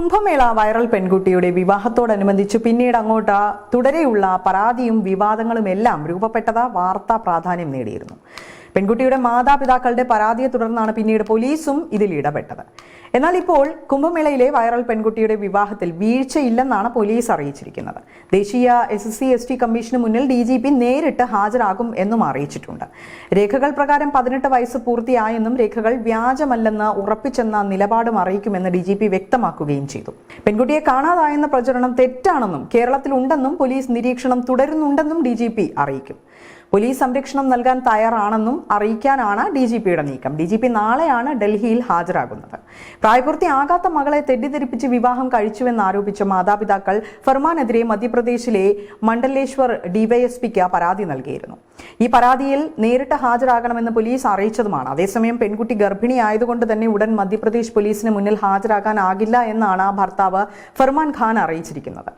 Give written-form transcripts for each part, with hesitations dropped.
Kumbh Mela viral പെൺകുട്ടിയുടെ വിവാഹത്തോടനുബന്ധിച്ച് പിന്നീട് അങ്ങോട്ട് തുടരെയുള്ള പരാതിയും വിവാദങ്ങളും എല്ലാം രൂപപ്പെട്ടത് വാർത്താ പ്രാധാന്യം നേടിയിരുന്നു. പെൺകുട്ടിയുടെ മാതാപിതാക്കളുടെ പരാതിയെ തുടർന്നാണ് പിന്നീട് പോലീസും ഇതിൽ ഇടപെട്ടത്. എന്നാൽ ഇപ്പോൾ കുംഭമേളയിലെ വൈറൽ പെൺകുട്ടിയുടെ വിവാഹത്തിൽ വീഴ്ചയില്ലെന്നാണ് പോലീസ് അറിയിച്ചിരിക്കുന്നത്. ദേശീയ SC/ST കമ്മീഷന് മുന്നിൽ DGP നേരിട്ട് ഹാജരാകും എന്നും അറിയിച്ചിട്ടുണ്ട്. രേഖകൾ പ്രകാരം 18 വയസ്സ് പൂർത്തിയായെന്നും രേഖകൾ വ്യാജമല്ലെന്ന് ഉറപ്പിച്ചെന്ന നിലപാടും അറിയിക്കുമെന്ന് DGP വ്യക്തമാക്കുകയും ചെയ്തു. പെൺകുട്ടിയെ കാണാതായെന്ന പ്രചരണം തെറ്റാണെന്നും കേരളത്തിലുണ്ടെന്നും പോലീസ് നിരീക്ഷണം തുടരുന്നുണ്ടെന്നും DGP അറിയിക്കും. പോലീസ് സംരക്ഷണം നൽകാൻ തയ്യാറാണെന്നും അറിയിക്കാനാണ് DGPയുടെ നീക്കം. DGP നാളെയാണ് ഡൽഹിയിൽ ഹാജരാകുന്നത്. പ്രായപൂർത്തിയാകാത്ത മകളെ തെറ്റിദ്ധരിപ്പിച്ച് വിവാഹം കഴിച്ചുവെന്നാരോപിച്ച മാതാപിതാക്കൾ ഫർമാനെതിരെ മധ്യപ്രദേശിലെ മണ്ഡലേശ്വർ DYSPക്ക് പരാതി നൽകിയിരുന്നു. ഈ പരാതിയിൽ നേരിട്ട് ഹാജരാകണമെന്ന് പോലീസ് അറിയിച്ചതുമാണ്. അതേസമയം പെൺകുട്ടി ഗർഭിണിയായതുകൊണ്ട് തന്നെ ഉടൻ മധ്യപ്രദേശ് പോലീസിന് മുന്നിൽ ഹാജരാകാനാകില്ല എന്നാണ് ഭർത്താവ് ഫർമാൻ ഖാൻ അറിയിച്ചിരിക്കുന്നത്.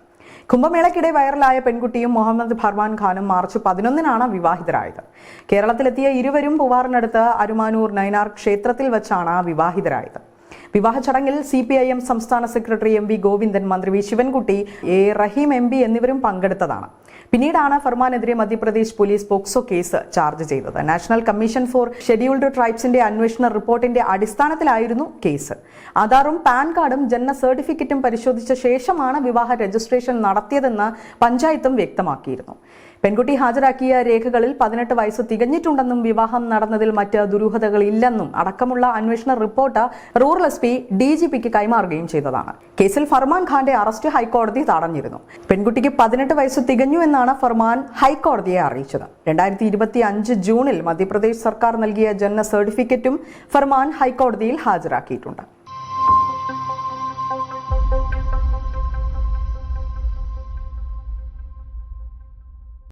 കുംഭമേളയ്ക്കിടെ വൈറലായ പെൺകുട്ടിയും മുഹമ്മദ് ഫർമാൻ ഖാനും മാർച്ച് 11-നാണ് വിവാഹിതരായത്. കേരളത്തിലെത്തിയ ഇരുവരും പൂവാറിനടുത്ത് അരുമാനൂർ നൈനാർ ക്ഷേത്രത്തിൽ വച്ചാണ് വിവാഹിതരായത്. വിവാഹ ചടങ്ങിൽ CPIM സംസ്ഥാന സെക്രട്ടറി MV ഗോവിന്ദൻ, മന്ത്രി V Sivankutty, A Rahim MP എന്നിവരും പങ്കെടുത്തതാണ്. പിന്നീടാണ് ഫർമാനെതിരെ Madhya Pradesh police POCSO case charge ചെയ്തത്. നാഷണൽ കമ്മീഷൻ ഫോർ ഷെഡ്യൂൾഡ് ട്രൈബ്സിന്റെ അന്വേഷണ റിപ്പോർട്ടിന്റെ അടിസ്ഥാനത്തിലായിരുന്നു കേസ്. ആധാറും പാൻ കാർഡും ജനന സർട്ടിഫിക്കറ്റും പരിശോധിച്ച ശേഷമാണ് വിവാഹ രജിസ്ട്രേഷൻ നടത്തിയതെന്ന് പഞ്ചായത്തും വ്യക്തമാക്കിയിരുന്നു. പെൺകുട്ടി ഹാജരാക്കിയ രേഖകളിൽ 18 വയസ്സ് തികഞ്ഞിട്ടുണ്ടെന്നും വിവാഹം നടന്നതിൽ മറ്റ് ദുരൂഹതകളില്ലെന്നും അടക്കമുള്ള അന്വേഷണ റിപ്പോർട്ട് റൂറൽ SP DGPക്ക് കൈമാറുകയും ചെയ്തതാണ്. കേസിൽ ഫർമാൻ ഖാന്റെ അറസ്റ്റ് ഹൈക്കോടതി തടഞ്ഞിരുന്നു. പെൺകുട്ടിക്ക് 18 വയസ്സ് തികഞ്ഞു എന്നാണ് ഫർമാൻ ഹൈക്കോടതിയെ അറിയിച്ചത്. 2025 ജൂണിൽ മധ്യപ്രദേശ് സർക്കാർ നൽകിയ ജനന സർട്ടിഫിക്കറ്റും ഫർമാൻ ഹൈക്കോടതിയിൽ ഹാജരാക്കിയിട്ടുണ്ട്.